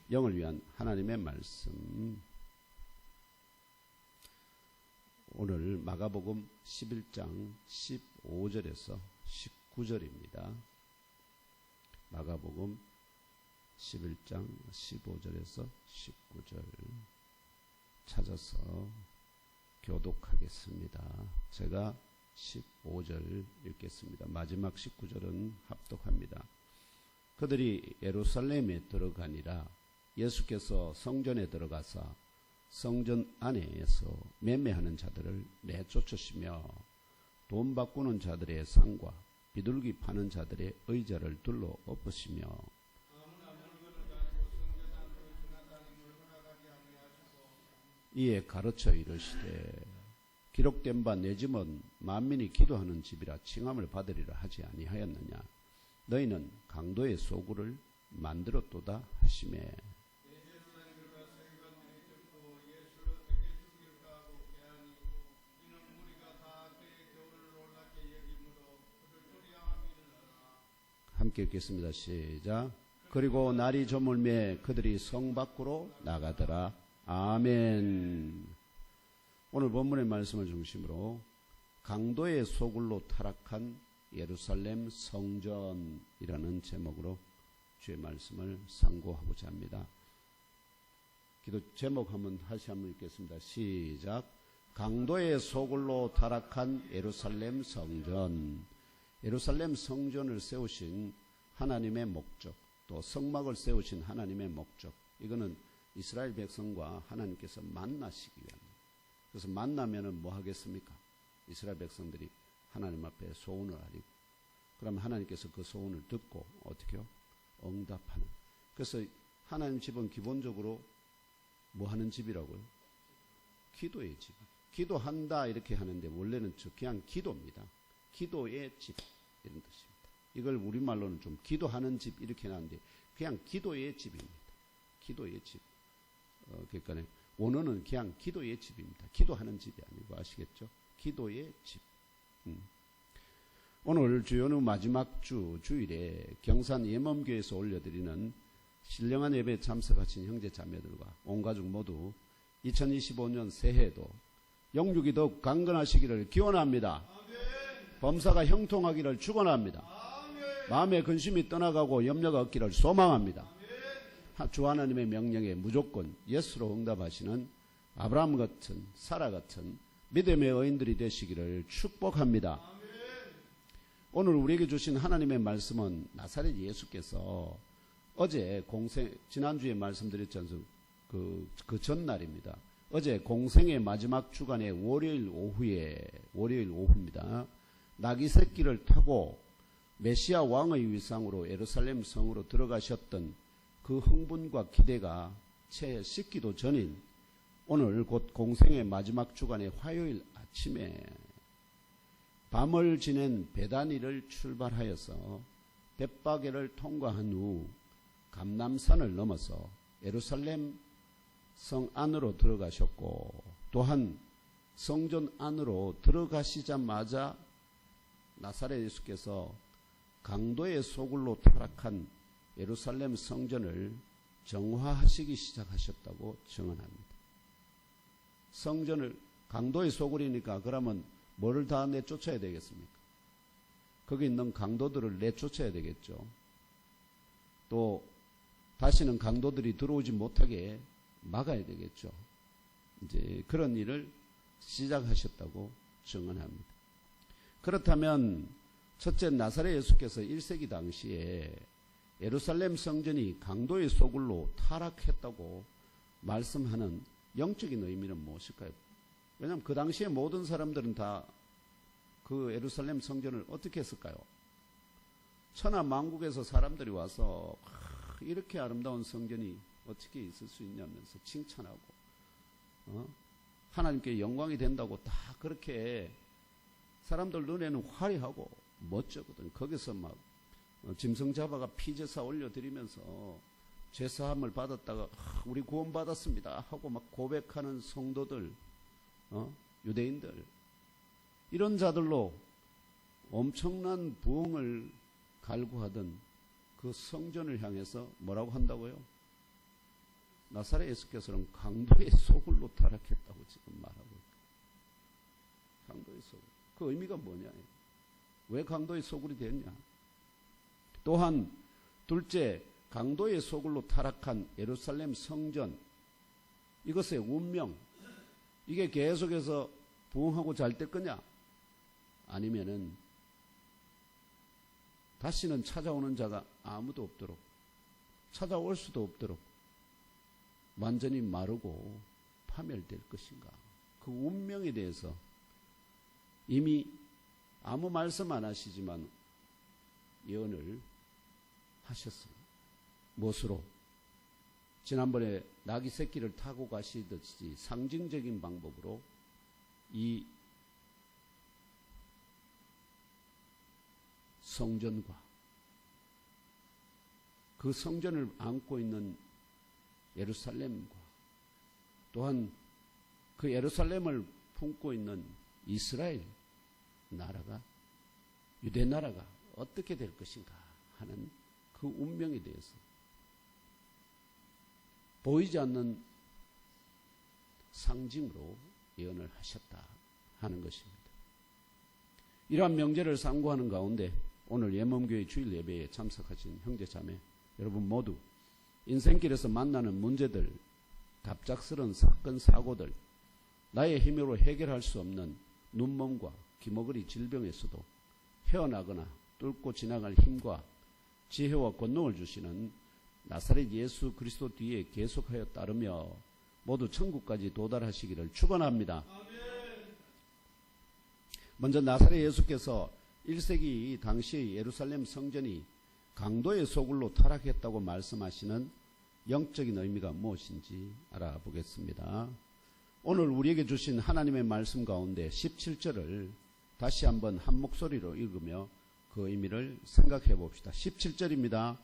영을 위한 하나님의 말씀. 오늘 마가복음 11장 15절에서 19절입니다. 마가복음 11장 15절에서 19절 찾아서 교독하겠습니다. 제가 15절 읽겠습니다. 마지막 19절은 합독합니다. 그들이 예루살렘에 들어가니라. 예수께서 성전에 들어가사 성전 안에서 매매하는 자들을 내쫓으시며 돈 바꾸는 자들의 상과 비둘기 파는 자들의 의자를 둘러 엎으시며 이에 가르쳐 이르시되 기록된 바 내 집은 만민이 기도하는 집이라 칭함을 받으리라 하지 아니하였느냐. 너희는 강도의 소굴을 만들었도다 하시매 함께 읽겠습니다. 시작. 그리고 날이 저물매 그들이 성 밖으로 나가더라. 아멘. 오늘 본문의 말씀을 중심으로 강도의 소굴로 타락한 예루살렘 성전이라는 제목으로 주의 말씀을 상고하고자 합니다. 기도 제목 다시 한번 읽겠습니다. 시작. 강도의 소굴로 타락한 예루살렘 성전. 예루살렘 성전을 세우신 하나님의 목적, 또 성막을 세우신 하나님의 목적, 이거는 이스라엘 백성과 하나님께서 만나시기 위함입니다. 그래서 만나면은 뭐 하겠습니까? 이스라엘 백성들이 하나님 앞에 소원을 아리고, 그러면 하나님께서 그 소원을 듣고 어떻게요? 응답하는. 그래서 하나님 집은 기본적으로 뭐 하는 집이라고요? 기도의 집. 기도한다 이렇게 하는데 원래는 그냥 기도입니다. 기도의 집 이런 뜻입니다. 이걸 우리말로는 좀 기도하는 집 이렇게 하는데 그냥 기도의 집입니다. 기도의 집. 그러니까 원어는 그냥 기도의 집입니다. 기도하는 집이 아니고 아시겠죠? 기도의 집. 오늘 주연후 마지막 주일에 경산 예멈교에서 올려드리는 신령한 예배에 참석하신 형제 자매들과 온 가족 모두 2025년 새해에도 영육이 더욱 강건하시기를 기원합니다. 범사가 형통하기를 축원합니다. 마음의 근심이 떠나가고 염려가 없기를 소망합니다. 주 하나님의 명령에 무조건 예수로 응답하시는 아브라함 같은 사라 같은 믿음의 의인들이 되시기를 축복합니다. 오늘 우리에게 주신 하나님의 말씀은 나사렛 예수께서 어제 지난주에 말씀드렸지 않습니까? 그 전날입니다. 어제 공생의 마지막 주간의 월요일 오후입니다. 나귀 새끼를 타고 메시아 왕의 위상으로 예루살렘 성으로 들어가셨던 그 흥분과 기대가 채 식기도 전인 오늘 곧 공생의 마지막 주간의 화요일 아침에 밤을 지낸 베다니를 출발하여서 벳바게를 통과한 후 감람산을 넘어서 예루살렘 성 안으로 들어가셨고, 또한 성전 안으로 들어가시자마자 나사렛 예수께서 강도의 소굴로 타락한 예루살렘 성전을 정화하시기 시작하셨다고 증언합니다. 성전을 강도의 소굴이니까 그러면 뭐를 다 내쫓아야 되겠습니까? 거기 있는 강도들을 내쫓아야 되겠죠. 또 다시는 강도들이 들어오지 못하게 막아야 되겠죠. 이제 그런 일을 시작하셨다고 증언합니다. 그렇다면 첫째 나사렛 예수께서 1세기 당시에 예루살렘 성전이 강도의 소굴로 타락했다고 말씀하는 영적인 의미는 무엇일까요? 왜냐하면 그 당시에 모든 사람들은 다 그 예루살렘 성전을 어떻게 했을까요? 천하 만국에서 사람들이 와서 이렇게 아름다운 성전이 어떻게 있을 수 있냐면서 칭찬하고 하나님께 영광이 된다고 다 그렇게 사람들 눈에는 화려하고 멋졌거든요. 거기서 막 짐승 잡아가 피제사 올려드리면서 제사함을 받았다가 우리 구원 받았습니다 하고 막 고백하는 성도들, 유대인들, 이런 자들로 엄청난 부흥을 갈구하던 그 성전을 향해서 뭐라고 한다고요? 나사렛 예수께서는 강도의 소굴로 타락했다고 지금 말하고 있다. 강도의 소굴. 그 의미가 뭐냐? 왜 강도의 소굴이 됐냐? 또한 둘째, 강도의 소굴로 타락한 예루살렘 성전, 이것의 운명, 이게 계속해서 부흥하고 잘 될 거냐? 아니면은 다시는 찾아오는 자가 아무도 없도록, 찾아올 수도 없도록 완전히 마르고 파멸될 것인가? 그 운명에 대해서 이미 아무 말씀 안 하시지만 예언을 하셨습니다. 무엇으로? 지난번에 나귀 새끼를 타고 가시듯이 상징적인 방법으로 이 성전과 그 성전을 안고 있는 예루살렘과 또한 그 예루살렘을 품고 있는 이스라엘 나라가, 유대 나라가 어떻게 될 것인가 하는 그 운명에 대해서 보이지 않는 상징으로 예언을 하셨다 하는 것입니다. 이러한 명제를 상고하는 가운데 오늘 예멈교회 주일 예배에 참석하신 형제자매 여러분 모두 인생길에서 만나는 문제들, 갑작스런 사건 사고들, 나의 힘으로 해결할 수 없는 눈먼과 기머거리 질병에서도 헤어나거나 뚫고 지나갈 힘과 지혜와 권능을 주시는 나사렛 예수 그리스도 뒤에 계속하여 따르며 모두 천국까지 도달하시기를 축원합니다. 먼저 나사렛 예수께서 1세기 당시 예루살렘 성전이 강도의 소굴로 타락했다고 말씀하시는 영적인 의미가 무엇인지 알아보겠습니다. 오늘 우리에게 주신 하나님의 말씀 가운데 17절을 다시 한번 한 목소리로 읽으며 그 의미를 생각해 봅시다. 17절입니다.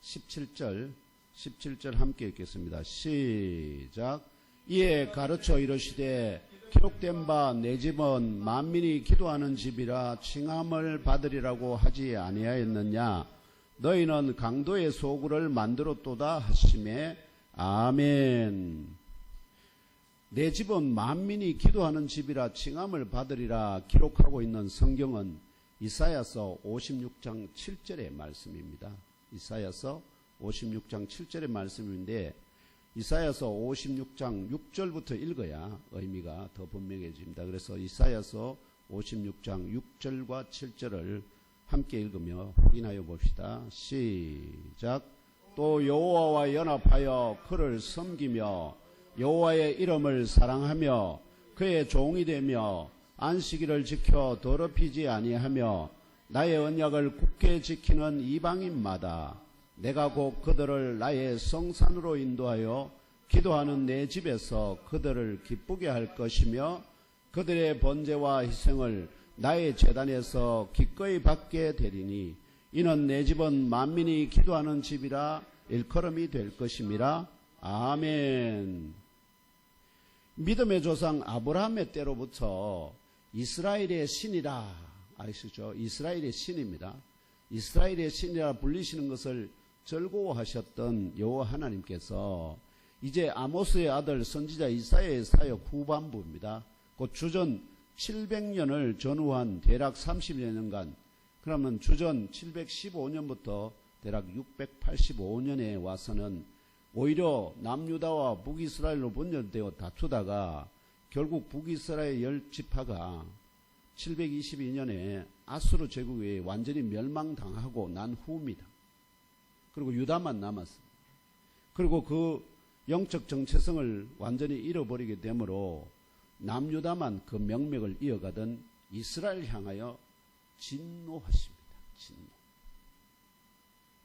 17절 함께 읽겠습니다. 시작. 이에 가르쳐 이르시되 기록된 바 내 집은 만민이 기도하는 집이라 칭함을 받으리라고 하지 아니하였느냐. 너희는 강도의 소굴을 만들었도다 하시매 아멘. 내 집은 만민이 기도하는 집이라 칭함을 받으리라 기록하고 있는 성경은 이사야서 56장 7절의 말씀입니다. 이사야서 56장 7절의 말씀인데 이사야서 56장 6절부터 읽어야 의미가 더 분명해집니다. 그래서 이사야서 56장 6절과 7절을 함께 읽으며 확인하여 봅시다. 시작. 또 여호와와 연합하여 그를 섬기며 여호와의 이름을 사랑하며 그의 종이 되며 안식일을 지켜 더럽히지 아니하며 나의 언약을 굳게 지키는 이방인마다 내가 곧 그들을 나의 성산으로 인도하여 기도하는 내 집에서 그들을 기쁘게 할 것이며 그들의 번제와 희생을 나의 제단에서 기꺼이 받게 되리니 이는 내 집은 만민이 기도하는 집이라 일컬음이 될 것임이라. 아멘. 믿음의 조상 아브라함의 때로부터 이스라엘의 신이라 아시죠? 이스라엘의 신입니다. 이스라엘의 신이라 불리시는 것을 즐거워하셨던 여호와 하나님께서 이제 아모스의 아들 선지자 이사야의 사역 후반부입니다. 곧 주전 700년을 전후한 대략 30여 년간, 그러면 주전 715년부터 대략 685년에 와서는 오히려 남유다와 북이스라엘로 분열되어 다투다가 결국 북이스라엘 10지파가 722년에 아수르 제국에 완전히 멸망당하고 난 후입니다. 그리고 유다만 남았습니다. 그리고 그 영적 정체성을 완전히 잃어버리게 되므로 남유다만 그 명맥을 이어가던 이스라엘 향하여 진노하십니다. 진노.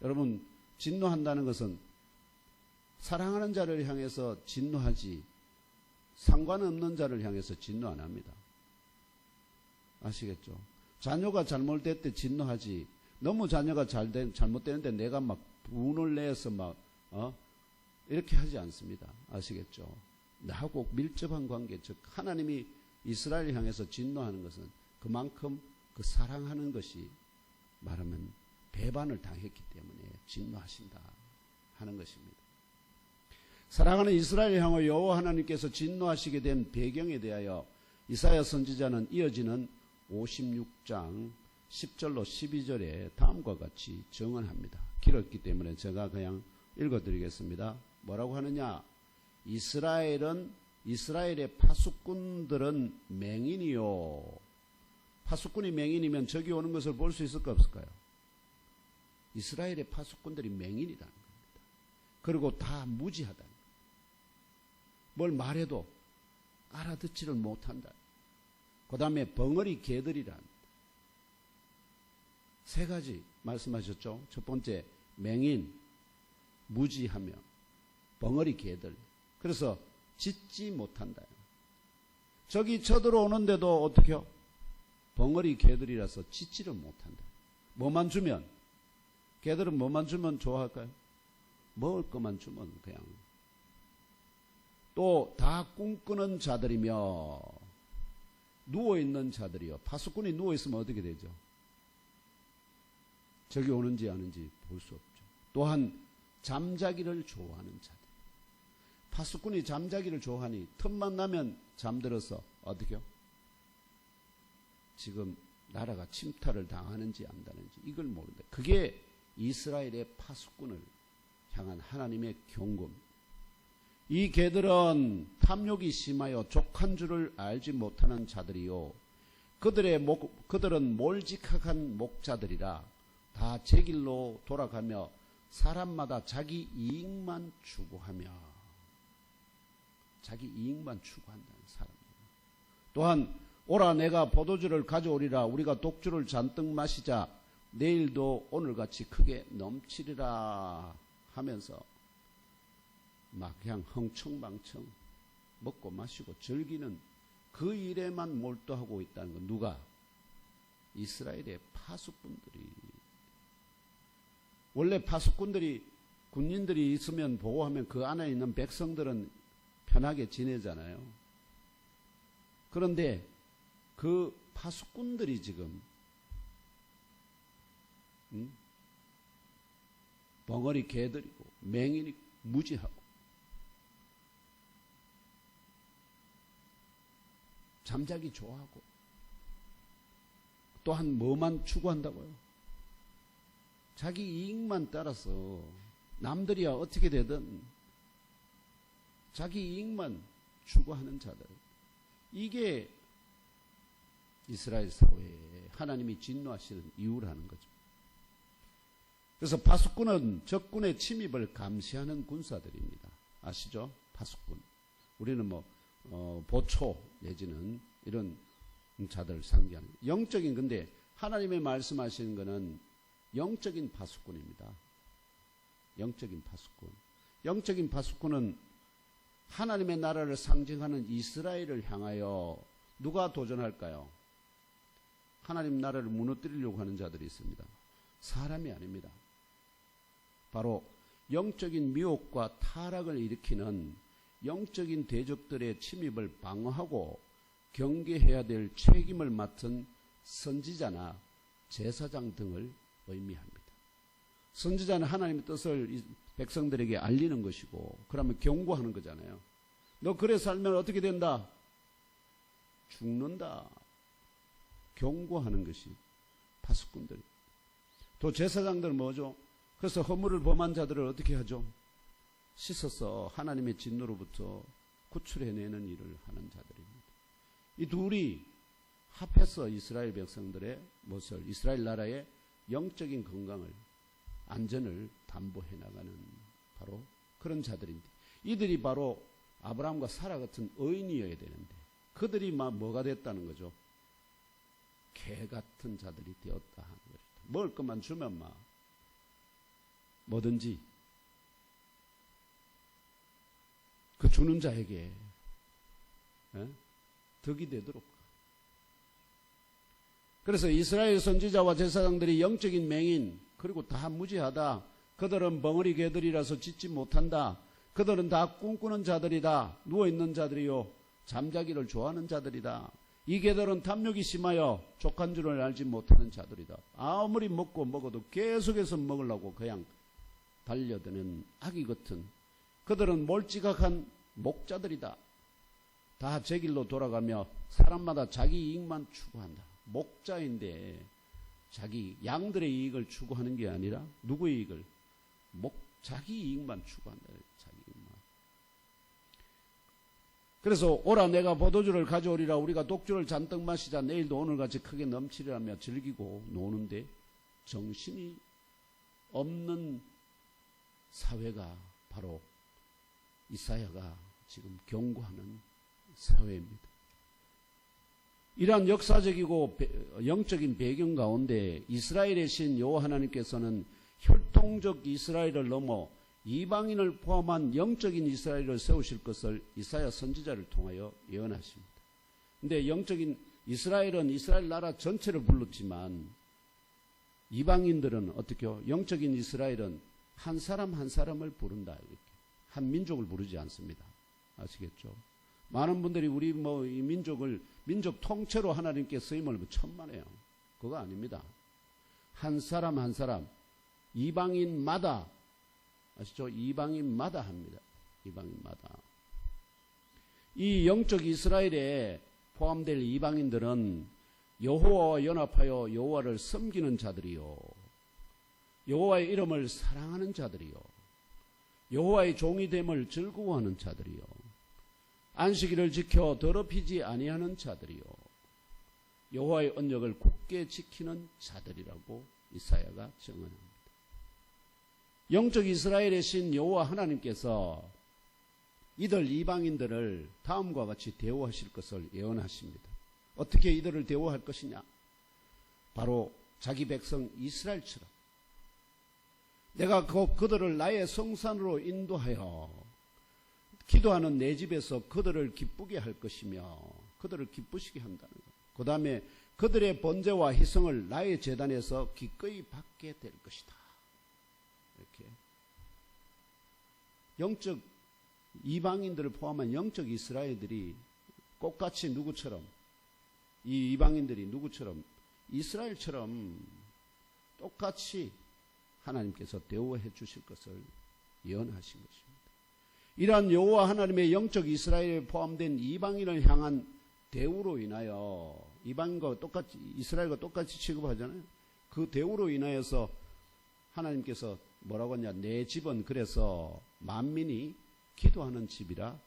여러분, 진노한다는 것은 사랑하는 자를 향해서 진노하지 상관없는 자를 향해서 진노 안 합니다. 아시겠죠? 자녀가 잘못될 때 진노하지 너무 자녀가 잘못되는데 내가 막 분을 내서 막 이렇게 하지 않습니다. 아시겠죠? 나하고 밀접한 관계, 즉 하나님이 이스라엘 향해서 진노하는 것은 그만큼 그 사랑하는 것이 말하면 배반을 당했기 때문에 진노하신다 하는 것입니다. 사랑하는 이스라엘 향후 여호와 하나님께서 진노하시게 된 배경에 대하여 이사야 선지자는 이어지는 56장 10절로 12절에 다음과 같이 증언합니다. 길었기 때문에 제가 그냥 읽어드리겠습니다. 뭐라고 하느냐? 이스라엘의 파수꾼들은 맹인이요. 파수꾼이 맹인이면 저기 오는 것을 볼 수 있을까 없을까요? 이스라엘의 파수꾼들이 맹인이라는 겁니다. 그리고 다 무지하다. 뭘 말해도 알아듣지를 못한다. 그 다음에 벙어리 개들이란 세 가지 말씀하셨죠. 첫 번째 맹인, 무지하며 벙어리 개들. 그래서 짖지 못한다. 저기 쳐들어오는데도 어떻게요? 벙어리 개들이라서 짖지를 못한다. 뭐만 주면, 개들은 뭐만 주면 좋아할까요? 먹을 것만 주면 그냥. 또 다 꿈꾸는 자들이며 누워있는 자들이요. 파수꾼이 누워있으면 어떻게 되죠? 저기 오는지 아는지 볼 수 없죠. 또한 잠자기를 좋아하는 자들. 파수꾼이 잠자기를 좋아하니 틈만 나면 잠들어서 어떻게요? 지금 나라가 침탈을 당하는지 안다는지 이걸 모른다. 그게 이스라엘의 파수꾼을 향한 하나님의 경고입니다. 이 개들은 탐욕이 심하여 족한 줄을 알지 못하는 자들이요. 그들은 몰직한 목자들이라 다 제 길로 돌아가며 사람마다 자기 이익만 추구하며 자기 이익만 추구한다는 사람입니다. 또한 오라 내가 포도주를 가져오리라 우리가 독주를 잔뜩 마시자 내일도 오늘같이 크게 넘치리라 하면서 막 그냥 흥청망청 먹고 마시고 즐기는 그 일에만 몰두하고 있다는 건 누가? 이스라엘의 파수꾼들이. 원래 파수꾼들이 군인들이 있으면 보호하면 그 안에 있는 백성들은 편하게 지내잖아요. 그런데 그 파수꾼들이 지금 벙어리 개들이고 맹인이 무지하고 잠자기 좋아하고 또한 뭐만 추구한다고요? 자기 이익만 따라서 남들이야 어떻게 되든 자기 이익만 추구하는 자들. 이게 이스라엘 사회에 하나님이 진노하시는 이유라는 거죠. 그래서 파수꾼은 적군의 침입을 감시하는 군사들입니다. 아시죠? 파수꾼. 우리는 보초 내지는 이런 자들 상기하는 영적인. 근데 하나님의 말씀하시는 것은 영적인 파수꾼입니다. 영적인 파수꾼. 영적인 파수꾼은 하나님의 나라를 상징하는 이스라엘을 향하여 누가 도전할까요? 하나님 나라를 무너뜨리려고 하는 자들이 있습니다. 사람이 아닙니다. 바로 영적인 미혹과 타락을 일으키는 영적인 대적들의 침입을 방어하고 경계해야 될 책임을 맡은 선지자나 제사장 등을 의미합니다. 선지자는 하나님의 뜻을 백성들에게 알리는 것이고 그러면 경고하는 거잖아요. 너 그래 살면 어떻게 된다? 죽는다. 경고하는 것이 파수꾼들. 또 제사장들은 뭐죠? 그래서 허물을 범한 자들을 어떻게 하죠? 씻어서 하나님의 진노로부터 구출해내는 일을 하는 자들입니다. 이 둘이 합해서 이스라엘 백성들의 무엇을 이스라엘 나라의 영적인 건강을 안전을 담보해 나가는 바로 그런 자들인데 이들이 바로 아브라함과 사라 같은 의인이어야 되는데 그들이 뭐가 됐다는 거죠? 개 같은 자들이 되었다 하는 것이다. 먹을 것만 주면 뭐든지 그 주는 자에게 덕이 되도록. 그래서 이스라엘 선지자와 제사장들이 영적인 맹인 그리고 다 무지하다. 그들은 벙어리 개들이라서 짖지 못한다. 그들은 다 꿈꾸는 자들이다. 누워있는 자들이요 잠자기를 좋아하는 자들이다. 이 개들은 탐욕이 심하여 족한 줄을 알지 못하는 자들이다. 아무리 먹고 먹어도 계속해서 먹으려고 그냥 달려드는 아기 같은 그들은 몰지각한 목자들이다. 다 제 길로 돌아가며 사람마다 자기 이익만 추구한다. 목자인데 자기 양들의 이익을 추구하는 게 아니라 누구의 이익을? 자기 이익만 추구한다. 자기 이익만. 그래서 오라 내가 포도주를 가져오리라. 우리가 독주를 잔뜩 마시자. 내일도 오늘같이 크게 넘치리라며 즐기고 노는데 정신이 없는 사회가 바로 이사야가 지금 경고하는 사회입니다. 이러한 역사적이고 영적인 배경 가운데 이스라엘의 신 여호와 하나님께서는 혈통적 이스라엘을 넘어 이방인을 포함한 영적인 이스라엘을 세우실 것을 이사야 선지자를 통하여 예언하십니다. 근데 영적인 이스라엘은 이스라엘 나라 전체를 불렀지만 이방인들은 어떻게요? 영적인 이스라엘은 한 사람 한 사람을 부른다. 이렇게. 한 민족을 부르지 않습니다. 아시겠죠? 많은 분들이 우리 이 민족 통째로 하나님께 쓰임을 천만해요. 그거 아닙니다. 한 사람 한 사람, 이방인마다, 아시죠? 이방인마다 합니다. 이방인마다. 이 영적 이스라엘에 포함될 이방인들은 여호와와 연합하여 여호와를 섬기는 자들이요, 여호와의 이름을 사랑하는 자들이요, 여호와의 종이 됨을 즐거워하는 자들이요, 안식일을 지켜 더럽히지 아니하는 자들이요, 여호와의 언약을 굳게 지키는 자들이라고 이사야가 증언합니다. 영적 이스라엘의 신 여호와 하나님께서 이들 이방인들을 다음과 같이 대우하실 것을 예언하십니다. 어떻게 이들을 대우할 것이냐? 바로 자기 백성 이스라엘처럼 내가 그들을 나의 성산으로 인도하여 기도하는 내 집에서 그들을 기쁘게 할 것이며 그들을 기쁘시게 한다는 것. 그 다음에 그들의 번제와 희생을 나의 제단에서 기꺼이 받게 될 것이다. 이렇게 영적 이방인들을 포함한 영적 이스라엘들이 똑같이 누구처럼, 이 이방인들이 누구처럼, 이스라엘처럼 똑같이 하나님께서 대우해 주실 것을 예언하신 것입니다. 이러한 여호와 하나님의 영적 이스라엘에 포함된 이방인을 향한 대우로 인하여, 이방인과 똑같이 이스라엘과 똑같이 취급하잖아요. 그 대우로 인하여서 하나님께서 뭐라고 하냐? 내 집은 그래서 만민이 기도하는 집이라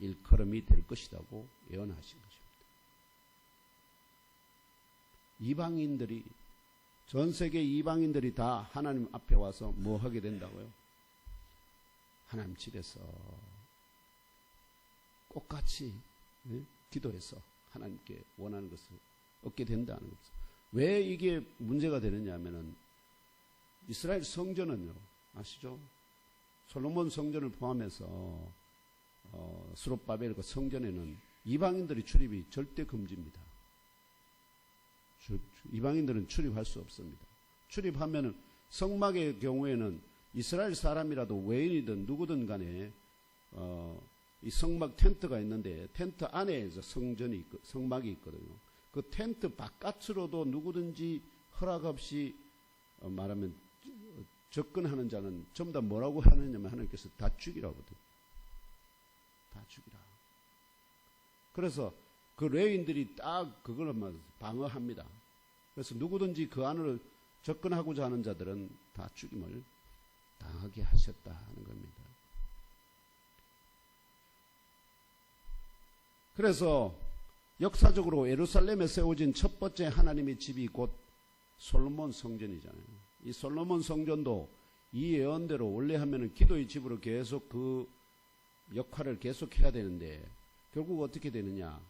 일컬음이 될 것이라고 예언하신 것입니다. 이방인들이, 전 세계 이방인들이 다 하나님 앞에 와서 뭐 하게 된다고요? 하나님 집에서 똑같이 기도해서 하나님께 원하는 것을 얻게 된다는 것입니다. 왜 이게 문제가 되느냐 하면은 이스라엘 성전은요, 아시죠? 솔로몬 성전을 포함해서 스룹바벨 그 성전에는 이방인들이 출입이 절대 금지입니다. 이방인들은 출입할 수 없습니다. 출입하면은 성막의 경우에는 이스라엘 사람이라도 외인이든 누구든 간에 이 성막 텐트가 있는데 텐트 안에 성막이 있거든요. 그 텐트 바깥으로도 누구든지 허락 없이 말하면 접근하는 자는 전부 다 뭐라고 하느냐면 하나님께서 다 죽이라고 하거든요. 다 죽이라. 그래서 그 레위인들이 딱 그걸 방어합니다. 그래서 누구든지 그 안으로 접근하고자 하는 자들은 다 죽임을 당하게 하셨다 하는 겁니다. 그래서 역사적으로 예루살렘에 세워진 첫 번째 하나님의 집이 곧 솔로몬 성전이잖아요. 이 솔로몬 성전도 이 예언대로 원래 하면은 기도의 집으로 계속 그 역할을 계속해야 되는데 결국 어떻게 되느냐?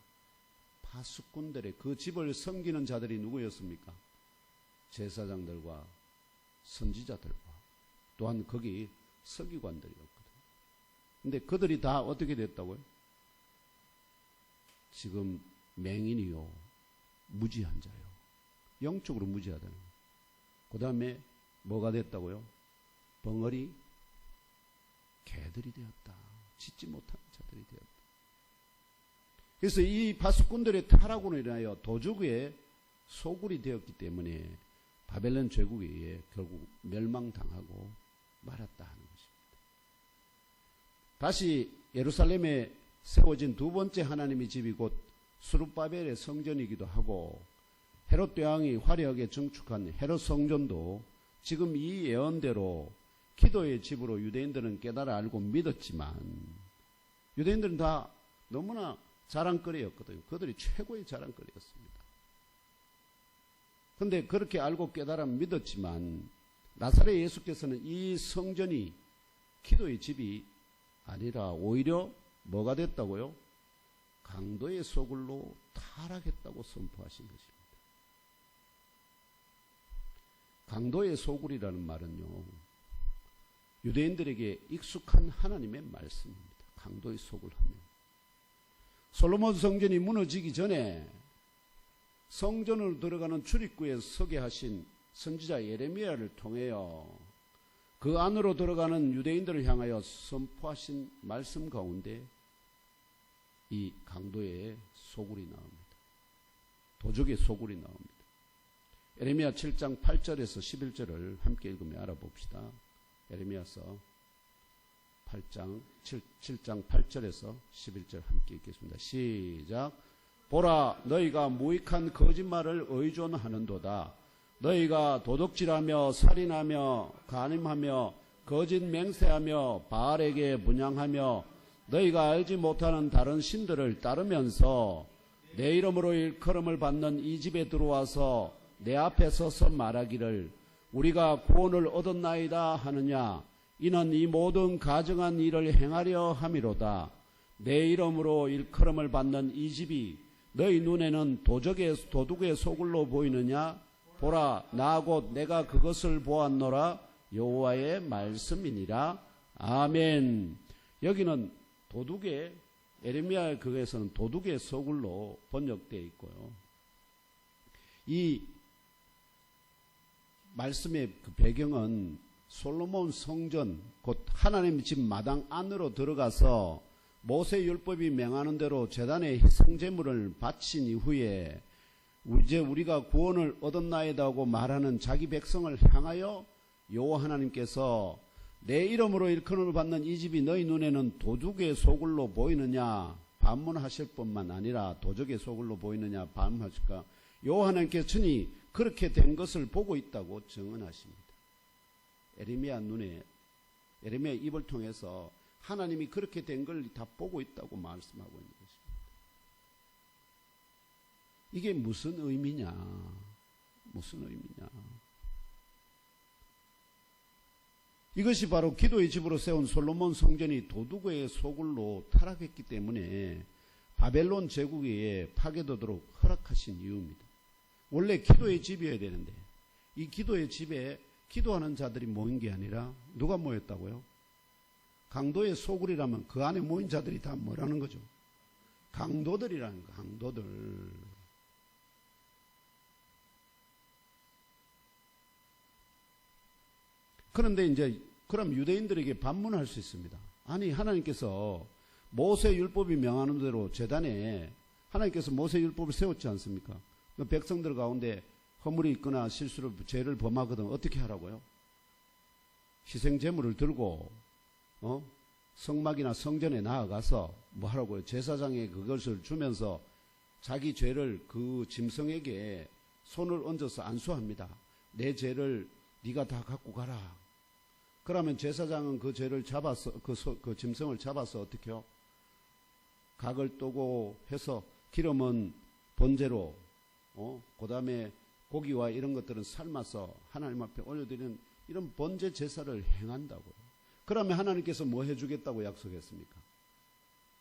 파수꾼들의 그 집을 섬기는 자들이 누구였습니까? 제사장들과 선지자들과 또한 거기 서기관들이었거든요. 근데 그들이 다 어떻게 됐다고요? 지금 맹인이요, 무지한 자요. 영적으로 무지하다는 거예요. 그 다음에 뭐가 됐다고요? 벙어리 개들이 되었다. 짖지 못하는 자들이 되었다. 그래서 이 파수꾼들의 타락으로 인하여 도적의 소굴이 되었기 때문에 바벨론 제국에 의해 결국 멸망당하고 말았다 하는 것입니다. 다시 예루살렘에 세워진 두 번째 하나님의 집이 곧 스룹바벨의 성전이기도 하고 헤롯 대왕이 화려하게 증축한 헤롯 성전도 지금 이 예언대로 기도의 집으로 유대인들은 깨달아 알고 믿었지만 유대인들은 다 너무나 자랑거리였거든요. 그들이 최고의 자랑거리였습니다. 그런데 그렇게 알고 깨달아 믿었지만 나사렛 예수께서는 이 성전이 기도의 집이 아니라 오히려 뭐가 됐다고요? 강도의 소굴로 타락했다고 선포하신 것입니다. 강도의 소굴이라는 말은요, 유대인들에게 익숙한 하나님의 말씀입니다. 강도의 소굴 하면. 솔로몬 성전이 무너지기 전에 성전으로 들어가는 출입구에 서게 하신 선지자 예레미야를 통하여 그 안으로 들어가는 유대인들을 향하여 선포하신 말씀 가운데 이 강도의 소굴이 나옵니다. 도적의 소굴이 나옵니다. 예레미야 7장 8절에서 11절을 함께 읽으며 알아봅시다. 예레미야서 7장 8절에서 11절 함께 읽겠습니다. 시작. 보라, 너희가 무익한 거짓말을 의존하는도다. 너희가 도둑질하며 살인하며 간음하며 거짓 맹세하며 바알에게 분향하며 너희가 알지 못하는 다른 신들을 따르면서 내 이름으로 일컬음을 받는 이 집에 들어와서 내 앞에 서서 말하기를 우리가 구원을 얻었나이다 하느냐. 이는 이 모든 가증한 일을 행하려 함이로다. 내 이름으로 일컬음을 받는 이 집이 너희 눈에는 도둑의 소굴로 보이느냐. 보라, 나 곧 내가 그것을 보았노라. 여호와의 말씀이니라. 아멘. 여기는 도둑의, 예레미야 그에서는 도둑의 소굴로 번역되어 있고요. 이 말씀의 그 배경은 솔로몬 성전, 곧 하나님 집 마당 안으로 들어가서 모세 율법이 명하는 대로 제단에 희생제물을 바친 이후에 이제 우리가 구원을 얻었나이다 하고 말하는 자기 백성을 향하여 여호와 하나님께서 내 이름으로 일컬음을 받는 이 집이 너희 눈에는 도둑의 소굴로 보이느냐 반문하실 뿐만 아니라 도적의 소굴로 보이느냐 반문하실까. 여호와 하나님께서 친히 그렇게 된 것을 보고 있다고 증언하십니다. 예레미야 입을 통해서 하나님이 그렇게 된 걸 다 보고 있다고 말씀하고 있는 것입니다. 이게 무슨 의미냐? 무슨 의미냐? 이것이 바로 기도의 집으로 세운 솔로몬 성전이 도둑의 소굴로 타락했기 때문에 바벨론 제국에 파괴되도록 허락하신 이유입니다. 원래 기도의 집이어야 되는데 이 기도의 집에 기도하는 자들이 모인 게 아니라 누가 모였다고요? 강도의 소굴이라면 그 안에 모인 자들이 다 뭐라는 거죠? 강도들이라는 거, 강도들. 그런데 이제 그럼 유대인들에게 반문할 수 있습니다. 아니, 하나님께서 모세 율법이 명하는 대로 제단에 하나님께서 모세 율법을 세웠지 않습니까? 그 백성들 가운데 허물이 있거나 실수를 죄를 범하거든 어떻게 하라고요? 희생 제물을 들고 성막이나 성전에 나아가서 뭐 하라고요? 제사장에 그것을 주면서 자기 죄를 그 짐승에게 손을 얹어서 안수합니다. 내 죄를 네가 다 갖고 가라. 그러면 제사장은 그 죄를 잡아서 그 짐승을 잡아서 어떻게요? 각을 떠고 해서 기름은 번제로 그 다음에 고기와 이런 것들은 삶아서 하나님 앞에 올려드리는 이런 번제 제사를 행한다고요. 그러면 하나님께서 뭐 해주겠다고 약속했습니까?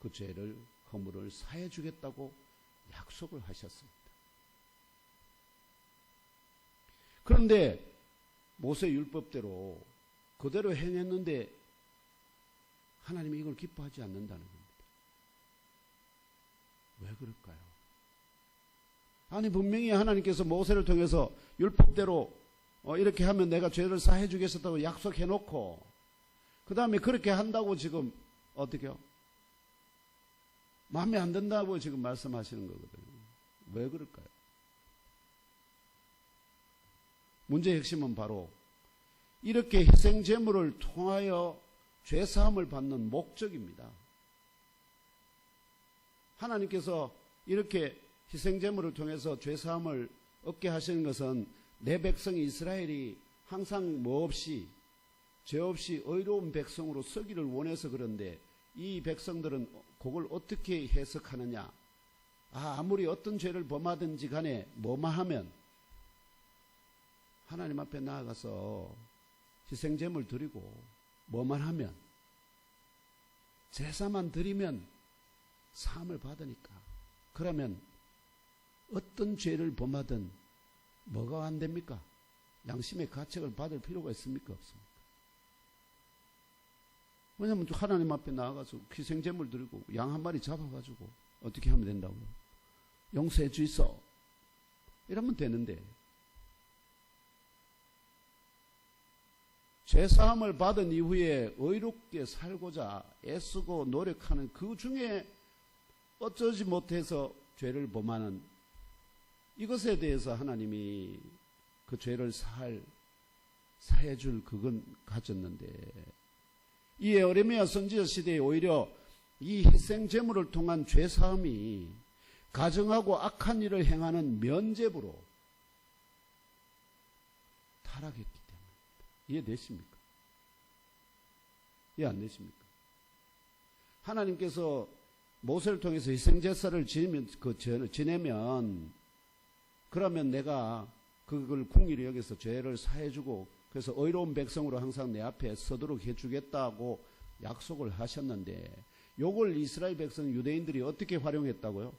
그 죄를, 허물을 사해주겠다고 약속을 하셨습니다. 그런데 모세 율법대로 그대로 행했는데 하나님이 이걸 기뻐하지 않는다는 겁니다. 왜 그럴까요? 아니, 분명히 하나님께서 모세를 통해서 율법대로 이렇게 하면 내가 죄를 사해 주겠다고 약속해놓고 그 다음에 그렇게 한다고 지금 어떻게요? 마음에 안 든다고 지금 말씀하시는 거거든요. 왜 그럴까요? 문제의 핵심은 바로 이렇게 희생제물을 통하여 죄사함을 받는 목적입니다. 하나님께서 이렇게 희생제물을 통해서 죄사함을 얻게 하시는 것은 내 백성 이스라엘이 항상 뭐 없이 죄 없이 의로운 백성으로 서기를 원해서 그런데 이 백성들은 그걸 어떻게 해석하느냐. 아무리 어떤 죄를 범하든지 간에 뭐만 하면 하나님 앞에 나아가서 희생제물 드리고 뭐만 하면 제사만 드리면 사함을 받으니까 그러면 어떤 죄를 범하든 뭐가 안 됩니까? 양심의 가책을 받을 필요가 있습니까? 없습니까? 왜냐하면 하나님 앞에 나아가서 희생제물 드리고 양 한 마리 잡아가지고 어떻게 하면 된다고요? 용서해 주이소. 이러면 되는데 죄사함을 받은 이후에 의롭게 살고자 애쓰고 노력하는 그 중에 어쩌지 못해서 죄를 범하는 이것에 대해서 하나님이 그 죄를 사해줄 그건 가졌는데 이 에레미야 선지자 시대에 오히려 이 희생제물을 통한 죄사함이 가증하고 악한 일을 행하는 면죄부로 타락했기 때문에 이해되십니까? 이해 안 되십니까? 하나님께서 모세를 통해서 희생제사를 지내면 그러면 내가 그걸 궁일이 여기서 죄를 사해주고 그래서 의로운 백성으로 항상 내 앞에 서도록 해주겠다고 약속을 하셨는데 요걸 이스라엘 백성 유대인들이 어떻게 활용했다고요?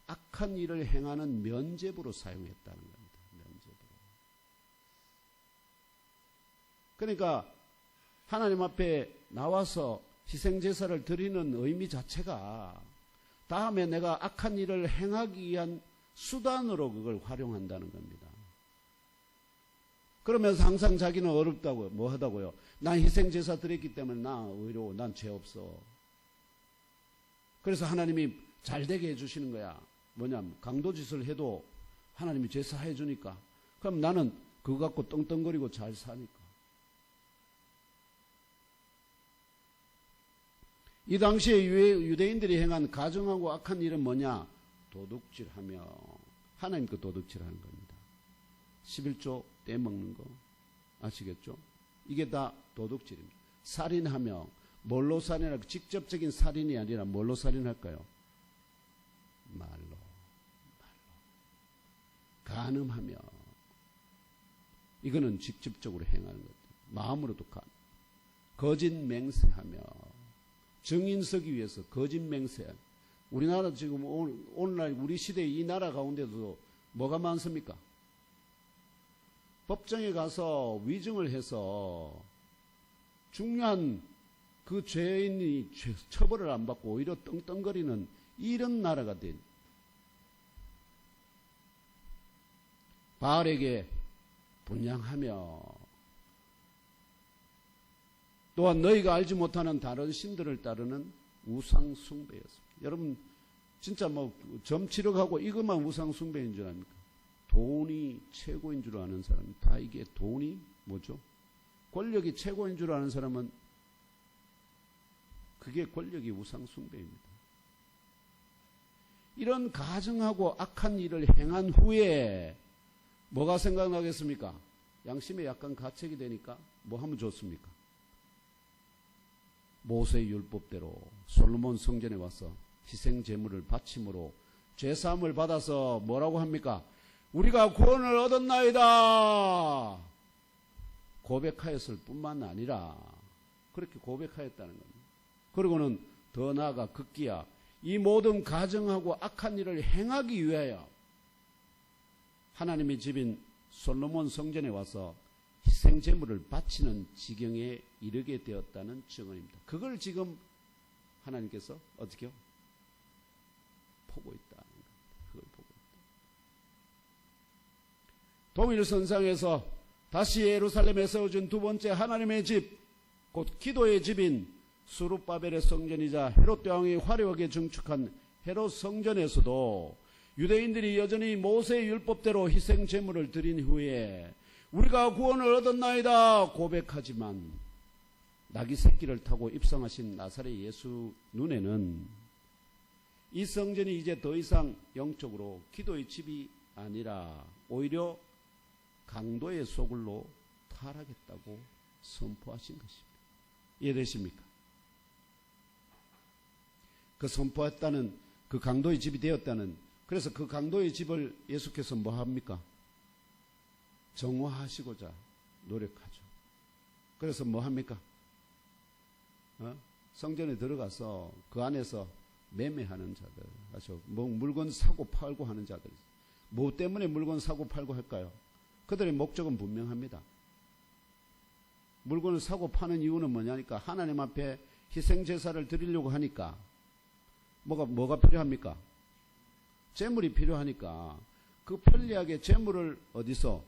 악한 일을 행하는 면죄부로 사용했다는 겁니다. 면죄부로. 그러니까 하나님 앞에 나와서 희생제사를 드리는 의미 자체가 다음에 내가 악한 일을 행하기 위한 수단으로 그걸 활용한다는 겁니다. 그러면서 항상 자기는 어렵다고요. 뭐 하다고요? 난 희생제사 드렸기 때문에 나 의로워. 난 죄 없어. 그래서 하나님이 잘 되게 해주시는 거야. 뭐냐면 강도짓을 해도 하나님이 제사해 주니까. 그럼 나는 그거 갖고 떵떵거리고 잘 사니까. 이 당시에 유대인들이 행한 가증하고 악한 일은 뭐냐? 도둑질하며 하나님 그 도둑질하는 겁니다. 11조 떼먹는 거 아시겠죠? 이게 다 도둑질입니다. 살인하며 뭘로 살인할까? 직접적인 살인이 아니라 뭘로 살인할까요? 말로. 간음하며 이거는 직접적으로 행하는 것. 마음으로도 거짓 맹세하며 증인 서기 위해서 거짓 맹세. 우리나라 지금 오늘날 우리 시대 이 나라 가운데도 뭐가 많습니까? 법정에 가서 위증을 해서 중요한 그 죄인이 처벌을 안 받고 오히려 떵떵거리는 이런 나라가 된 바알에게 분향하며 또한 너희가 알지 못하는 다른 신들을 따르는 우상 숭배였습니다. 여러분 진짜 뭐 점치력하고 이것만 우상 숭배인 줄 압니까? 돈이 최고인 줄 아는 사람 다 이게 돈이 뭐죠? 권력이 최고인 줄 아는 사람은 그게 권력이 우상 숭배입니다. 이런 가증하고 악한 일을 행한 후에 뭐가 생각나겠습니까? 양심에 약간 가책이 되니까 뭐 하면 좋습니까? 모세의 율법대로 솔로몬 성전에 와서 희생 제물을 바침으로 죄사함을 받아서 뭐라고 합니까? 우리가 구원을 얻었나이다 고백하였을 뿐만 아니라 그렇게 고백하였다는 겁니다. 그리고는 더 나아가 급기야 이 모든 가증하고 악한 일을 행하기 위하여 하나님의 집인 솔로몬 성전에 와서 희생 제물을 바치는 지경에 이르게 되었다는 증언입니다. 그걸 지금 하나님께서 어떻게요? 보고 있다는 겁니다. 그걸 보고 있다. 동일선상에서 다시 예루살렘에 세워진 두 번째 하나님의 집, 곧 기도의 집인 스룹바벨의 성전이자 헤롯 왕이 화려하게 증축한 헤롯 성전에서도 유대인들이 여전히 모세의 율법대로 희생 제물을 드린 후에 우리가 구원을 얻었나이다 고백하지만 나귀 새끼를 타고 입성하신 나사렛 예수 눈에는 이 성전이 이제 더 이상 영적으로 기도의 집이 아니라 오히려 강도의 소굴로 타락했다고 선포하신 것입니다. 이해되십니까? 그 선포했다는 그 강도의 집이 되었다는, 그래서 그 강도의 집을 예수께서 뭐 합니까? 정화하시고자 노력하죠. 그래서 뭐 합니까? 성전에 들어가서 그 안에서 매매하는 자들, 뭐 물건 사고 팔고 하는 자들, 뭐 때문에 물건 사고 팔고 할까요? 그들의 목적은 분명합니다. 물건을 사고 파는 이유는 뭐냐니까 하나님 앞에 희생 제사를 드리려고 하니까 뭐가 필요합니까? 재물이 필요하니까 그 편리하게 재물을 어디서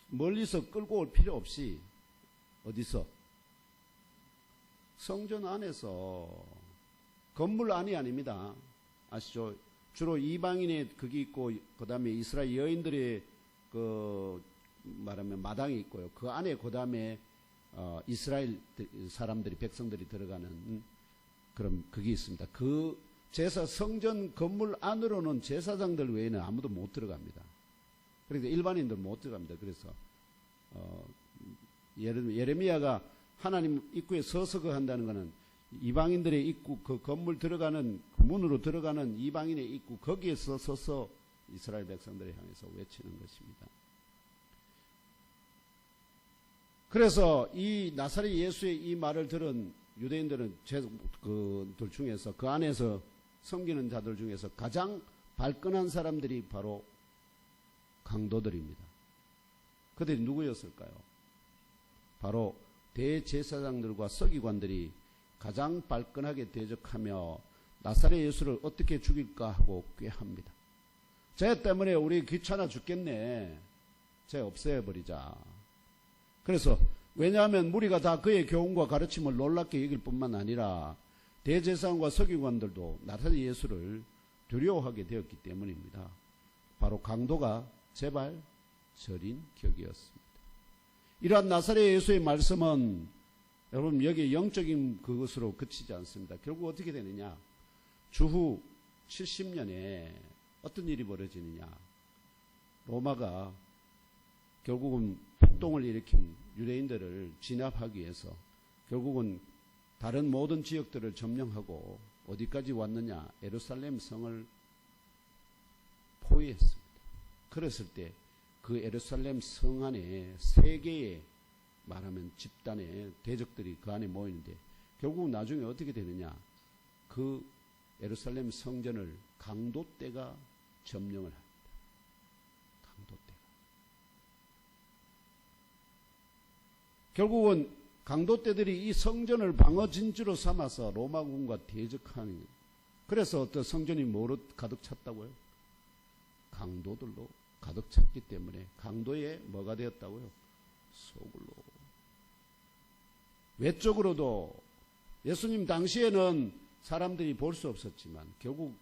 멀리서 끌고 올 필요 없이 어디서 성전 안에서, 건물 안이 아닙니다. 아시죠? 주로 이방인의 그게 있고 그 다음에 이스라엘 여인들의 그 말하면 마당이 있고요. 그 안에 그 다음에 이스라엘 사람들이 백성들이 들어가는 그런 그게 있습니다. 그 제사 성전 건물 안으로는 제사장들 외에는 아무도 못 들어갑니다. 그러니까 일반인들 못 들어갑니다. 그래서 예레미야가 하나님 입구에 서서 그 한다는 것은 이방인들의 입구, 그 건물 들어가는 문으로 들어가는 이방인의 입구 거기에서 서서 이스라엘 백성들을 향해서 외치는 것입니다. 그래서 이 나사렛 예수의 이 말을 들은 유대인들은 그들 중에서 그 안에서 섬기는 자들 중에서 가장 발끈한 사람들이 바로 강도들입니다. 그들이 누구였을까요? 바로 대제사장들과 서기관들이 가장 발끈하게 대적하며 나사렛 예수를 어떻게 죽일까 하고 꾀합니다. 쟤 때문에 우리 귀찮아 죽겠네. 쟤 없애버리자. 그래서 왜냐하면 무리가 다 그의 교훈과 가르침을 놀랍게 여길 뿐만 아니라 대제사장과 서기관들도 나사렛 예수를 두려워하게 되었기 때문입니다. 바로 강도가 제발 저린 격이었습니다. 이러한 나사렛 예수의 말씀은 여러분 여기 영적인 그것으로 그치지 않습니다. 결국 어떻게 되느냐? 주후 70년에 어떤 일이 벌어지느냐? 로마가 결국은 폭동을 일으킨 유대인들을 진압하기 위해서 결국은 다른 모든 지역들을 점령하고 어디까지 왔느냐? 예루살렘 성을 포위했습니다. 그랬을 때 그 예루살렘 성 안에 세 개의 말하면 집단의 대적들이 그 안에 모이는데 결국 나중에 어떻게 되느냐? 그 예루살렘 성전을 강도떼가 점령을 합니다. 강도떼가. 결국은 강도떼들이 이 성전을 방어 진주로 삼아서 로마군과 대적하는 거예요. 그래서 어떤 성전이 뭐로 가득 찼다고요? 강도들로 가득 찼기 때문에 강도의 뭐가 되었다고요? 소굴로. 외적으로도 예수님 당시에는 사람들이 볼 수 없었지만 결국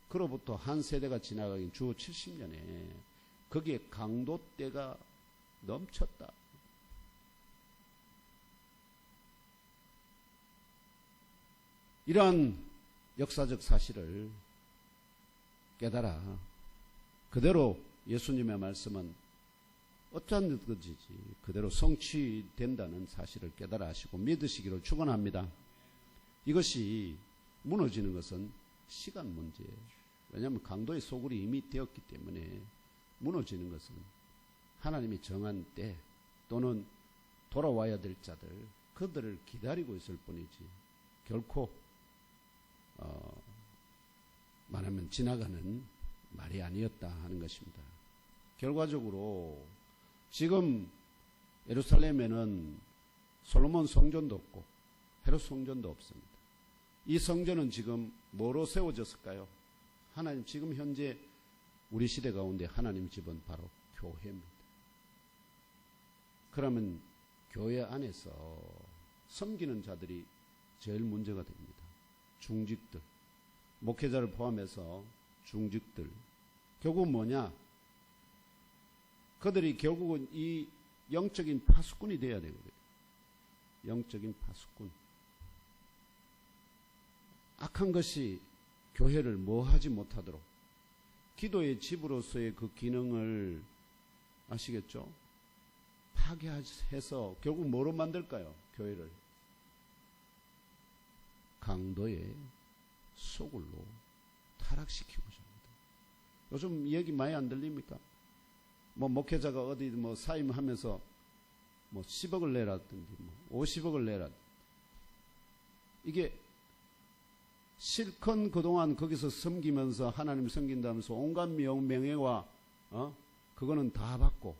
그로부터 한 세대가 지나가긴 주후 70년에 거기에 강도떼가 넘쳤다. 이러한 역사적 사실을 깨달아 그대로 예수님의 말씀은 어떠한 것인지 그대로 성취된다는 사실을 깨달아 하시고 믿으시기를 축원합니다. 이것이 무너지는 것은 시간 문제예요. 왜냐하면 강도의 소굴이 이미 되었기 때문에 무너지는 것은 하나님이 정한 때 또는 돌아와야 될 자들 그들을 기다리고 있을 뿐이지 결코 말하면 지나가는 말이 아니었다 하는 것입니다. 결과적으로 지금 예루살렘에는 솔로몬 성전도 없고 헤롯 성전도 없습니다. 이 성전은 지금 뭐로 세워졌을까요? 하나님 지금 현재 우리 시대 가운데 하나님 집은 바로 교회입니다. 그러면 교회 안에서 섬기는 자들이 제일 문제가 됩니다. 중직들, 목회자를 포함해서 중직들. 결국은 뭐냐? 그들이 결국은 이 영적인 파수꾼이 되어야 되거든요. 영적인 파수꾼. 악한 것이 교회를 뭐하지 못하도록 기도의 집으로서의 그 기능을 아시겠죠? 파괴해서 결국 뭐로 만들까요? 교회를 강도의 소굴로 타락시키고자 합니다. 요즘 얘기 많이 안 들립니까? 뭐 목회자가 어디 뭐 사임하면서 뭐 10억을 내라든지 뭐 50억을 내라. 이게 실컷 그동안 거기서 섬기면서 하나님 섬긴다면서 온갖 명예와 그거는 다 받고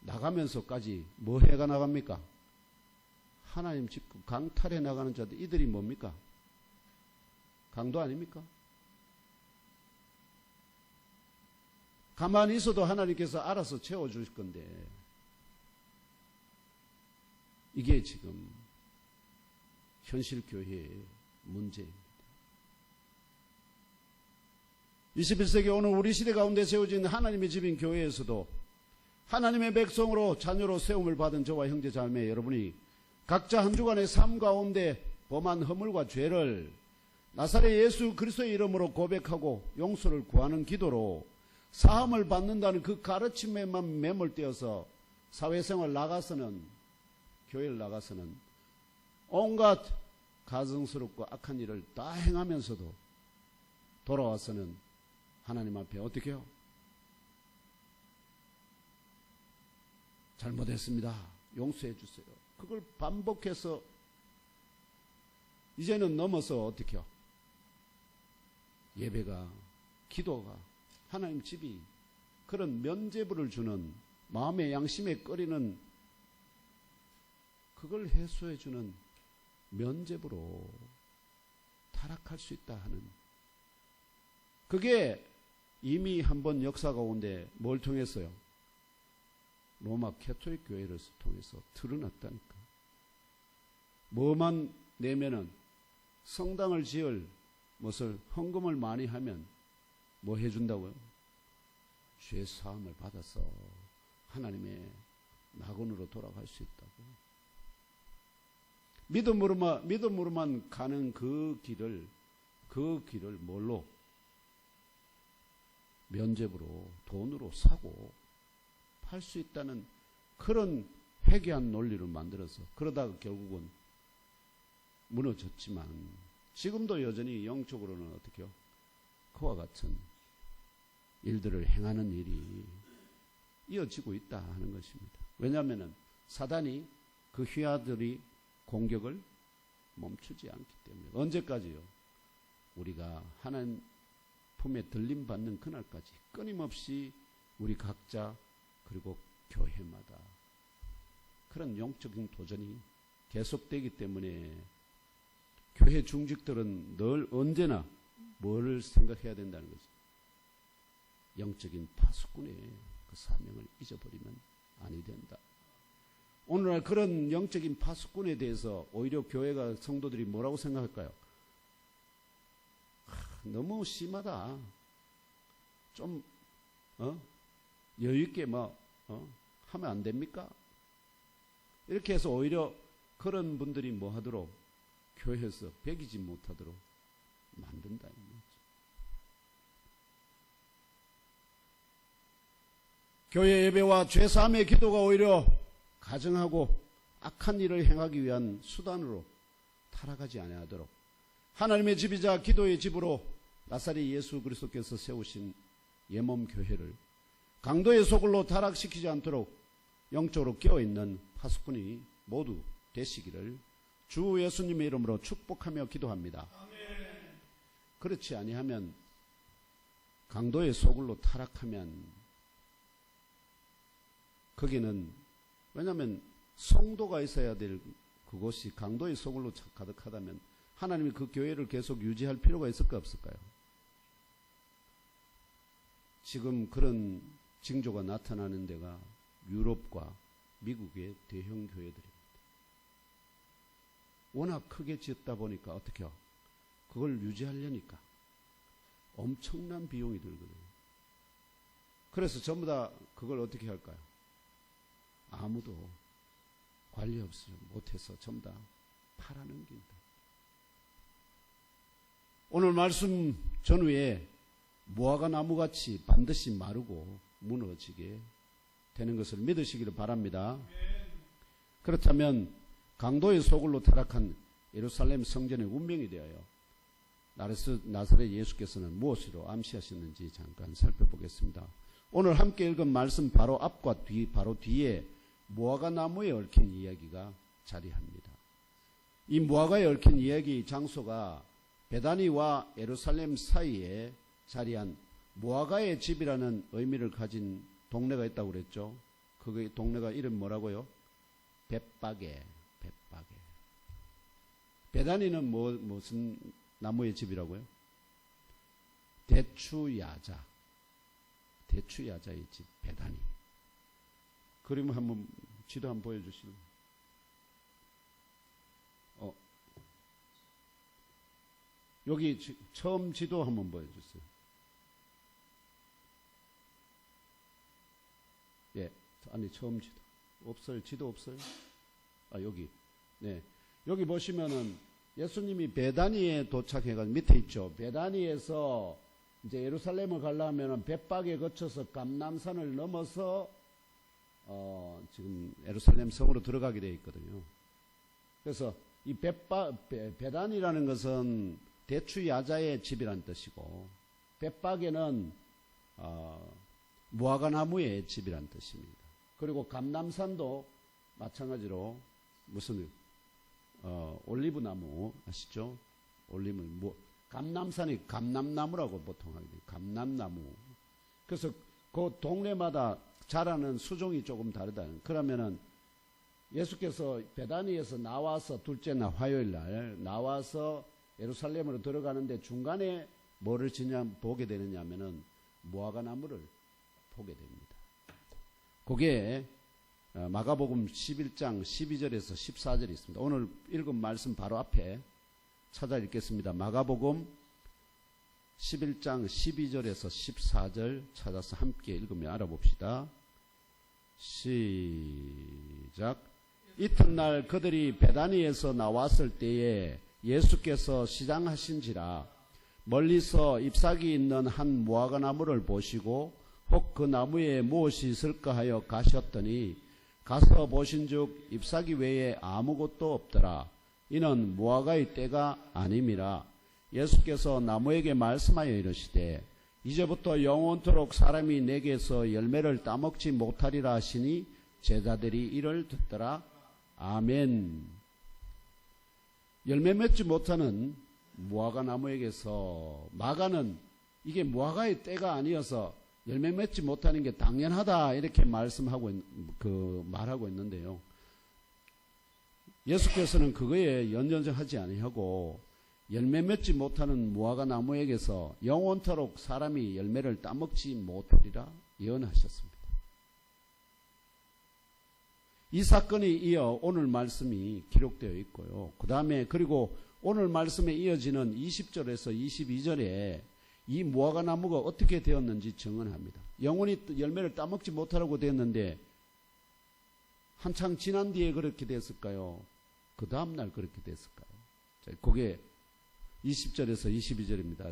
나가면서까지 뭐 해가 나갑니까? 하나님 집 강탈해 나가는 자들 이들이 뭡니까? 강도 아닙니까? 가만히 있어도 하나님께서 알아서 채워줄 건데 이게 지금 현실 교회의 문제입니다. 21세기 오늘 우리 시대 가운데 세워진 하나님의 집인 교회에서도 하나님의 백성으로 자녀로 세움을 받은 저와 형제 자매 여러분이 각자 한 주간의 삶 가운데 범한 허물과 죄를 나사렛 예수 그리스도의 이름으로 고백하고 용서를 구하는 기도로 사함을 받는다는 그 가르침에만 매몰되어서 사회생활 나가서는 교회를 나가서는 온갖 가증스럽고 악한 일을 다 행하면서도 돌아와서는 하나님 앞에 어떻게 해요? 잘못했습니다. 용서해 주세요. 그걸 반복해서 이제는 넘어서 어떻게 해요? 예배가, 기도가, 하나님 집이 그런 면죄부를 주는 마음의 양심에 꺼리는 그걸 해소해 주는 면죄부로 타락할 수 있다 하는 그게 이미 한번 역사 가운데 뭘 통해서요? 로마 캐톨릭 교회를 통해서 드러났다니까. 뭐만 내면은 성당을 지을 무엇을 헌금을 많이 하면 뭐 해준다고요? 죄 사함을 받아서 하나님의 낙원으로 돌아갈 수 있다고. 믿음으로만 가는 그 길을 뭘로? 면죄부로 돈으로 사고 팔 수 있다는 그런 회개한 논리를 만들어서 그러다가 결국은 무너졌지만 지금도 여전히 영적으로는 어떻게 해요? 그와 같은 일들을 행하는 일이 이어지고 있다 하는 것입니다. 왜냐하면 사단이 그 휘하들이 공격을 멈추지 않기 때문에 언제까지요? 우리가 하나님 품에 들림받는 그날까지 끊임없이 우리 각자 그리고 교회마다 그런 영적인 도전이 계속되기 때문에 교회 중직들은 늘 언제나 뭐를 생각해야 된다는 거죠. 영적인 파수꾼의 그 사명을 잊어버리면 아니 된다. 오늘날 그런 영적인 파수꾼에 대해서 오히려 교회가 성도들이 뭐라고 생각할까요? 너무 심하다. 좀 여유있게 하면 안 됩니까? 이렇게 해서 오히려 그런 분들이 뭐 하도록 교회에서 배기지 못하도록 만든다. 교회 예배와 죄사함의 기도가 오히려 가증하고 악한 일을 행하기 위한 수단으로 타락하지 아니하도록 하나님의 집이자 기도의 집으로 나사렛 예수 그리스도께서 세우신 예몸 교회를 강도의 소굴로 타락시키지 않도록 영적으로 깨어있는 파수꾼이 모두 되시기를 주 예수님의 이름으로 축복하며 기도합니다. 아멘. 그렇지 아니하면 강도의 소굴로 타락하면 거기는 왜냐하면 성도가 있어야 될 그곳이 강도의 소굴로 가득하다면 하나님이 그 교회를 계속 유지할 필요가 있을까 없을까요? 지금 그런 징조가 나타나는 데가 유럽과 미국의 대형 교회들입니다. 워낙 크게 지었다 보니까 어떻게 해요? 그걸 유지하려니까 엄청난 비용이 들거든요. 그래서 전부 다 그걸 어떻게 할까요? 아무도 관리 없어요. 못해서 전부 다 팔아넘긴다. 오늘 말씀 전후에 무화과 나무같이 반드시 마르고 무너지게 되는 것을 믿으시기를 바랍니다. 그렇다면 강도의 소굴로 타락한 예루살렘 성전의 운명이 되어요. 나사렛 예수께서는 무엇으로 암시하셨는지 잠깐 살펴보겠습니다. 오늘 함께 읽은 말씀 바로 앞과 바로 뒤에 무화과 나무에 얽힌 이야기가 자리합니다. 이 무화과에 얽힌 이야기 장소가 베다니와 예루살렘 사이에 자리한 무화과의 집이라는 의미를 가진 동네가 있다고 그랬죠. 그 동네가 이름 뭐라고요? 벳바게. 베다니는 무슨 나무의 집이라고요? 대추야자의 집 베다니. 그림 한번 지도 한번 보여주시면. 여기 처음 지도 한번 보여주세요. 예, 아니 처음 지도 없어요. 지도 없어요. 여기. 네, 여기 보시면은 예수님이 베다니에 도착해가지고 밑에 있죠. 베다니에서 이제 예루살렘을 가려면은 벳박에 거쳐서 감람산을 넘어서 지금 예루살렘 성으로 들어가게 되어 있거든요. 그래서 이 베다니라는 것은 대추 야자의 집이란 뜻이고, 벳박에는 무화과 나무의 집이란 뜻입니다. 그리고 감람산도 마찬가지로 무슨 올리브 나무 아시죠? 올리브 감람산이 감람나무라고 보통 하게 돼요. 감람나무. 그래서 그 동네마다 자라는 수종이 조금 다르다. 그러면은 예수께서 베다니에서 나와서 둘째 날 화요일 날 나와서 예루살렘으로 들어가는데 중간에 뭐를 보게 되느냐면은 무화과 나무를 보게 됩니다. 그게 마가복음 11장 12절에서 14절이 있습니다. 오늘 읽은 말씀 바로 앞에 찾아 읽겠습니다. 마가복음 11장 12절에서 14절 찾아서 함께 읽으며 알아봅시다. 시작. 이튿날 그들이 베다니에서 나왔을 때에 예수께서 시장하신지라 멀리서 잎사귀 있는 한 무화과 나무를 보시고 혹 그 나무에 무엇이 있을까 하여 가셨더니 가서 보신즉 잎사귀 외에 아무것도 없더라. 이는 무화과의 때가 아님이라. 예수께서 나무에게 말씀하여 이르시되 이제부터 영원토록 사람이 내게서 열매를 따먹지 못하리라 하시니 제자들이 이를 듣더라. 아멘. 열매 맺지 못하는 무화과 나무에게서 마가는 이게 무화과의 때가 아니어서 열매 맺지 못하는 게 당연하다 이렇게 말하고 있는데요. 예수께서는 그거에 연연하지 아니하고 열매 맺지 못하는 무화과 나무에게서 영원토록 사람이 열매를 따먹지 못하리라 예언하셨습니다. 이 사건에 이어 오늘 말씀이 기록되어 있고요. 그 다음에 그리고 오늘 말씀에 이어지는 20절에서 22절에 이 무화과 나무가 어떻게 되었는지 증언합니다. 영원히 열매를 따먹지 못하라고 되었는데 한창 지난 뒤에 그렇게 됐을까요? 그 다음날 그렇게 됐을까요? 자, 그게 20절에서 22절입니다.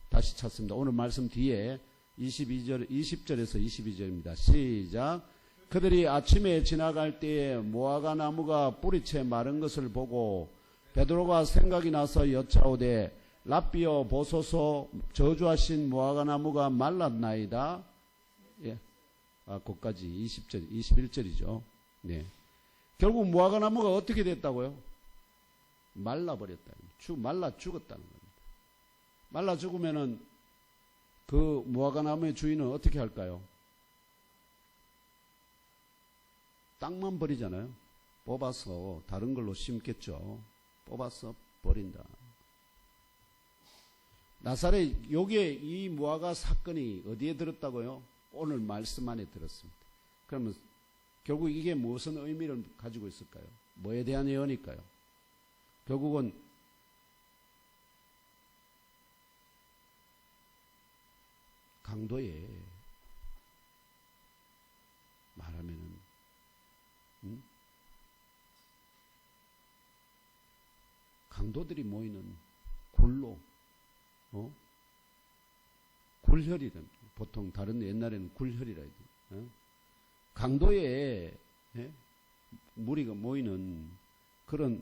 다시 찾습니다. 오늘 말씀 뒤에 20절에서 22절입니다. 시작. 그들이 아침에 지나갈 때에 무화과 나무가 뿌리채 마른 것을 보고 베드로가 생각이 나서 여짜오되 랍비여 보소서 저주하신 무화과 나무가 말랐나이다. 예. 거기까지 20절, 21절이죠. 네. 결국 무화과 나무가 어떻게 됐다고요? 말라버렸다. 말라 죽었다는 겁니다. 말라 죽으면은 그 무화과 나무의 주인은 어떻게 할까요? 땅만 버리잖아요. 뽑아서 다른 걸로 심겠죠. 뽑아서 버린다. 나사렛 여기에 이 무화과 사건이 어디에 들었다고요? 오늘 말씀 안에 들었습니다. 그러면 결국 이게 무슨 의미를 가지고 있을까요? 뭐에 대한 예언일까요? 결국은 강도에 말하면은 강도들이 모이는 굴로, 굴혈이랍니다. 보통 다른 옛날에는 굴혈이라 해요. 강도에 무리가 모이는 그런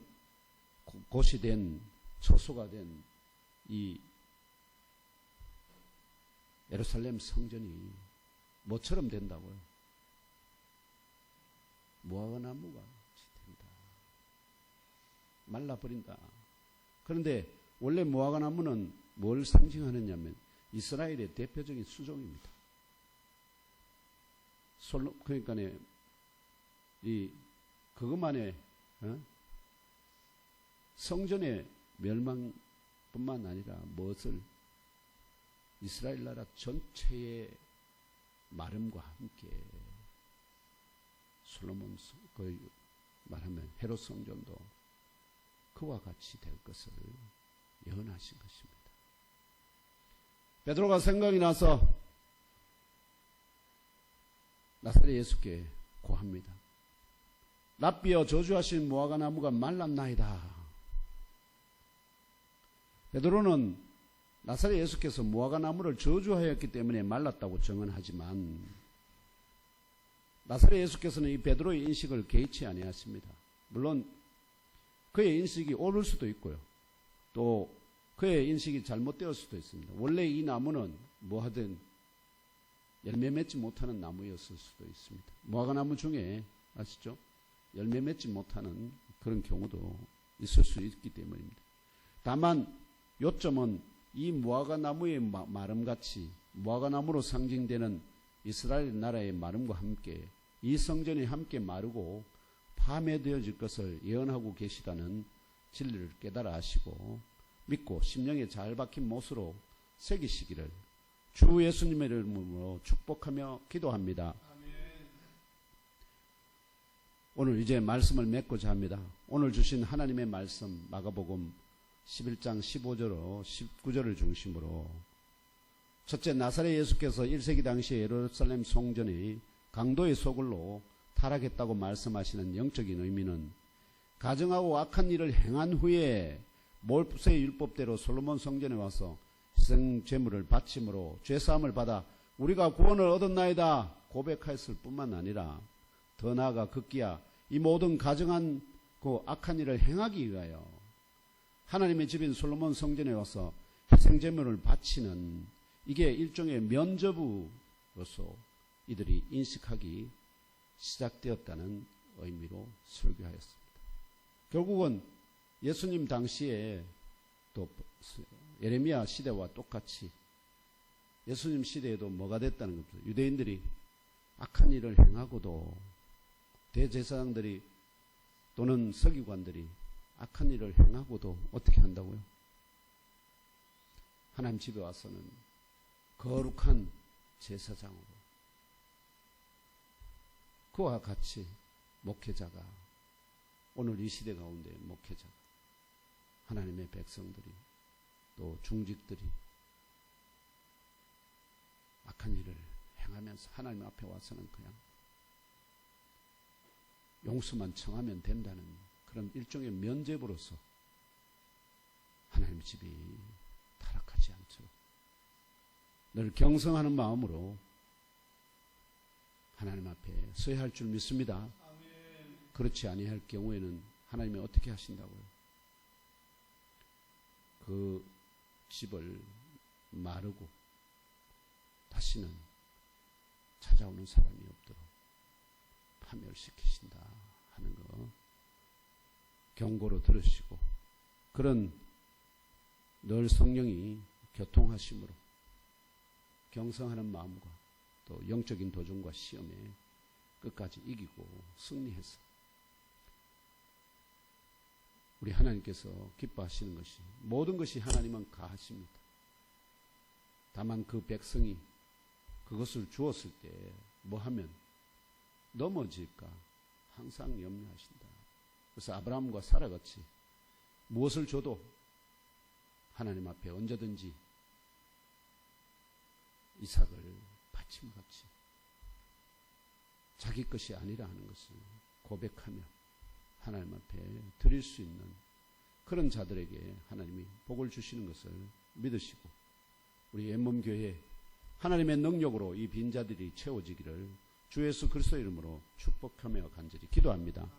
곳이 된, 처소가 된 이 예루살렘 성전이 뭐처럼 된다고요? 무화과나무가 된다. 말라버린다. 그런데 원래 무화과나무는 뭘 상징하느냐면 이스라엘의 대표적인 수종입니다. 그러니까 그것만의 성전의 멸망뿐만 아니라 무엇을 이스라엘 나라 전체의 마름과 함께 솔로몬 말하면 헤롯 성전도 그와 같이 될 것을 예언하신 것입니다. 베드로가 생각이 나서 나사렛 예수께 고합니다. 랍비여 저주하신 무화과나무가 말랐나이다. 베드로는 나사렛 예수께서 무화과나무를 저주하였기 때문에 말랐다고 증언하지만 나사렛 예수께서는 이 베드로의 인식을 개의치 아니하십니다. 물론 그의 인식이 옳을 수도 있고요. 또 그의 인식이 잘못되었을 수도 있습니다. 원래 이 나무는 뭐하든 열매 맺지 못하는 나무였을 수도 있습니다. 무화과나무 중에 아시죠? 열매 맺지 못하는 그런 경우도 있을 수 있기 때문입니다. 다만 요점은 이 무화과나무의 마름같이 무화과나무로 상징되는 이스라엘 나라의 마름과 함께 이 성전이 함께 마르고 파멸되어질 것을 예언하고 계시다는 진리를 깨달아 하시고 믿고 심령에 잘 박힌 못으로 새기시기를 주 예수님의 이름으로 축복하며 기도합니다. 오늘 이제 말씀을 맺고자 합니다. 오늘 주신 하나님의 말씀 마가복음 11장 15절로 19절을 중심으로 첫째, 나사렛 예수께서 1세기 당시에 예루살렘 성전이 강도의 소굴로 타락했다고 말씀하시는 영적인 의미는 가증하고 악한 일을 행한 후에 모세의 율법대로 솔로몬 성전에 와서 희생 제물을 바침으로 죄사함을 받아 우리가 구원을 얻었나이다 고백하였을 뿐만 아니라 더 나아가 급기야 이 모든 가증한 그 악한 일을 행하기 위하여 하나님의 집인 솔로몬 성전에 와서 희생 제물을 바치는 이게 일종의 면죄부로서 이들이 인식하기 시작되었다는 의미로 설교하였습니다. 결국은 예수님 당시에 또 예레미야 시대와 똑같이 예수님 시대에도 뭐가 됐다는 겁니다. 유대인들이 악한 일을 행하고도 대제사장들이 또는 서기관들이 악한 일을 행하고도 어떻게 한다고요? 하나님 집에 와서는 거룩한 제사장으로 그와 같이 목회자가 오늘 이 시대 가운데 목회자가 하나님의 백성들이 또 중직들이 악한 일을 행하면서 하나님 앞에 와서는 그냥 용서만 청하면 된다는 그런 일종의 면죄부로서 하나님 집이 타락하지 않도록 늘 경성하는 마음으로 하나님 앞에 서야 할 줄 믿습니다. 아멘. 그렇지 아니할 경우에는 하나님이 어떻게 하신다고요? 그 집을 마르고 다시는 찾아오는 사람이 없도록 파멸시키신다 하는 거 경고로 들으시고 그런 늘 성령이 교통하심으로 경성하는 마음과 또 영적인 도전과 시험에 끝까지 이기고 승리해서 우리 하나님께서 기뻐하시는 것이 모든 것이 하나님은 가하십니다. 다만 그 백성이 그것을 주었을 때 뭐하면 넘어질까 항상 염려하신다. 그래서 아브라함과 사라같이 무엇을 줘도 하나님 앞에 언제든지 이삭을 바침같이 자기 것이 아니라 하는 것을 고백하며 하나님 앞에 드릴 수 있는 그런 자들에게 하나님이 복을 주시는 것을 믿으시고 우리 엠몸교회 하나님의 능력으로 이 빈자들이 채워지기를 주 예수 그리스도 이름으로 축복하며 간절히 기도합니다.